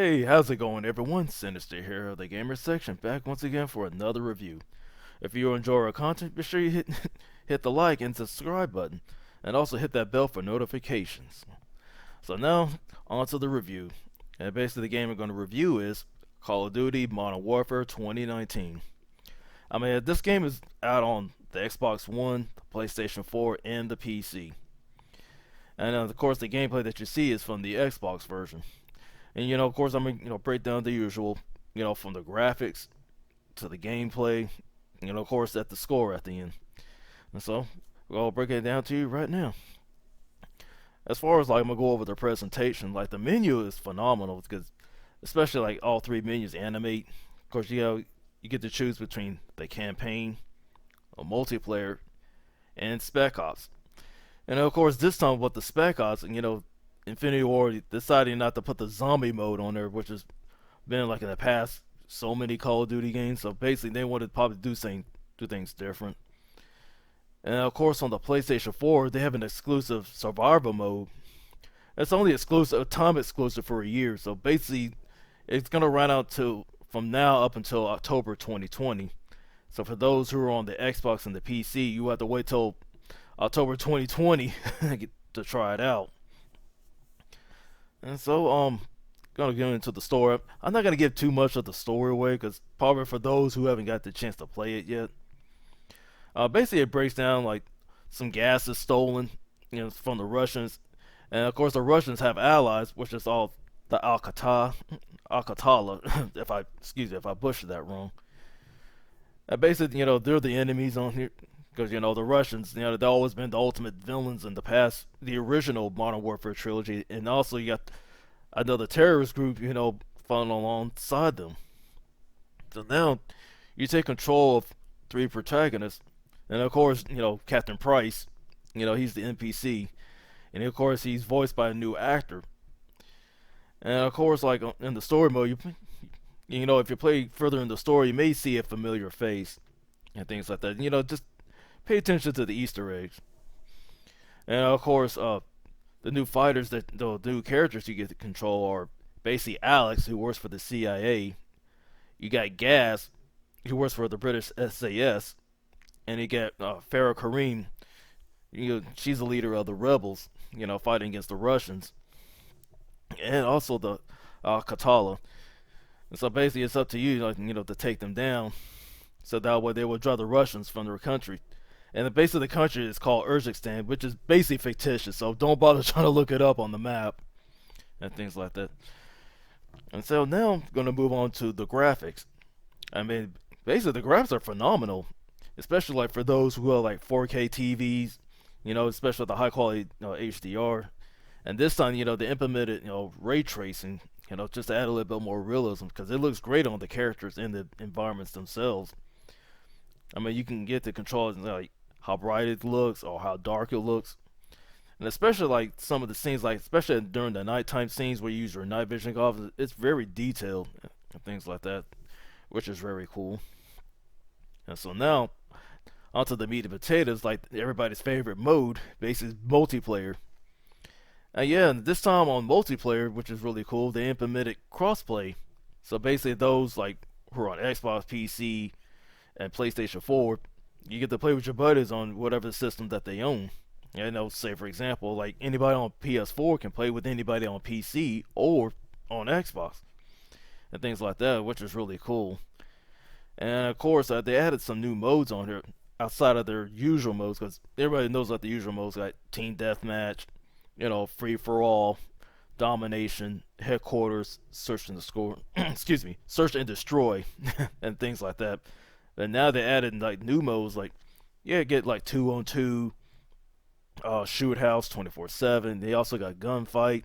Hey, how's it going everyone? Sinister here of the gamer section, back once again for another review. If you enjoy our content, be sure you hit hit the like and subscribe button, and also hit that bell for notifications. So now, on to the review. And basically the game we're going to review is Call of Duty Modern Warfare 2019. I mean, this game is out on the Xbox One, the PlayStation 4, and the PC. And of course the gameplay that you see is from the Xbox version. And of course, I'm gonna break down the usual, from the graphics to the gameplay, of course, at the score at the end. And so, I'll break it down to you right now. As far as like I'm gonna go over the presentation, like the menu is phenomenal because, especially like all three menus animate. Of course, you get to choose between the campaign, a multiplayer, and Spec Ops. And of course, this time with the Spec Ops, Infinity Ward deciding not to put the zombie mode on there, which has been like in the past so many Call of Duty games. So basically, they wanted to probably do things different. And of course, on the PlayStation 4, they have an exclusive survival mode. It's only time exclusive for a year. So basically, it's gonna run out to from now up until October 2020. So for those who are on the Xbox and the PC, you have to wait till October 2020 to try it out. And so, gonna get into the story. I'm not gonna give too much of the story away, because probably for those who haven't got the chance to play it yet. Basically, it breaks down like some gas is stolen, from the Russians, and of course the Russians have allies, which is all the Alcatala. If I butchered that wrong. And basically, they're the enemies on here. Because the Russians, they've always been the ultimate villains in the past, the original Modern Warfare trilogy, and also you got another terrorist group, following alongside them. So now you take control of three protagonists, and of course, Captain Price, he's the NPC, and of course he's voiced by a new actor. And of course, like in the story mode, if you play further in the story, you may see a familiar face and things like that. Just pay attention to the Easter eggs. And of course, the new the new characters you get to control are basically Alex, who works for the CIA. You got Gas, who works for the British SAS, and you got Farah Kareem. She's the leader of the rebels. Fighting against the Russians, and also the Katala. And so basically, it's up to you, to take them down, so that way they will drive the Russians from their country. And the base of the country is called Urzikstan, which is basically fictitious, so don't bother trying to look it up on the map and things like that. And so now I'm going to move on to the graphics. I mean, basically the graphics are phenomenal, especially like for those who have like 4K TVs, especially the high quality HDR. And this time, they implemented ray tracing, just to add a little bit more realism, because it looks great on the characters and the environments themselves. I mean, you can get the controls like how bright it looks or how dark it looks. And especially like some of the scenes, like especially during the nighttime scenes where you use your night vision goggles, it's very detailed and things like that, which is very cool. And so now, onto the meat and potatoes, like everybody's favorite mode, basically multiplayer. And yeah, this time on multiplayer, which is really cool, they implemented crossplay. So basically, those like who are on Xbox, PC, and PlayStation 4, you get to play with your buddies on whatever system that they own. Say for example, like anybody on PS4 can play with anybody on PC or on Xbox and things like that, which is really cool. And of course, they added some new modes on here outside of their usual modes, because everybody knows like the usual modes like Team Deathmatch, Free for All, Domination, Headquarters, Search and Destroy, excuse me, Search and Destroy, and things like that. And now they added like new modes, like get like 2-on-2, shoot house 24/7. They also got gunfight,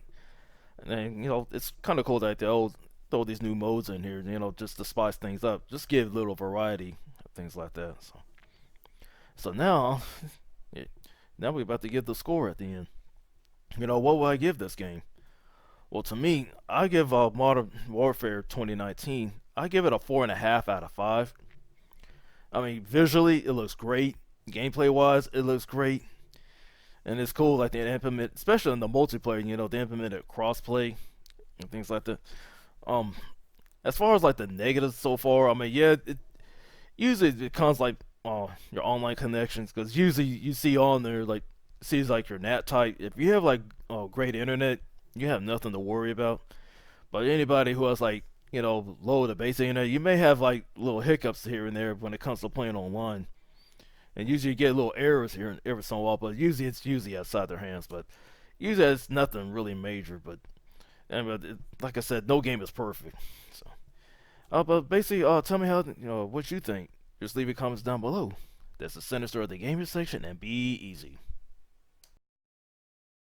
and then it's kind of cool that they throw these new modes in here, just to spice things up, just give a little variety, things like that. So now, yeah, now we're about to give the score at the end. What will I give this game? Well, to me, I give Modern Warfare 2019. I give it a 4.5 out of 5. I mean, visually, it looks great. Gameplay wise, it looks great. And it's cool, like they implement, especially in the multiplayer, they implemented crossplay and things like that. Um, as far as like the negatives so far, I mean, yeah, usually it becomes like your online connections because usually you see on there like sees like your NAT type. If you have like great internet, you have nothing to worry about. But anybody who has like low to basic internet, you may have like little hiccups here and there when it comes to playing online. And usually you get little errors here and every so while, but usually it's usually outside their hands. But usually it's nothing really major. But like I said, no game is perfect. So, but basically, tell me how what you think. Just leave your comments down below. That's the Sinister of the Gamer section, and be easy.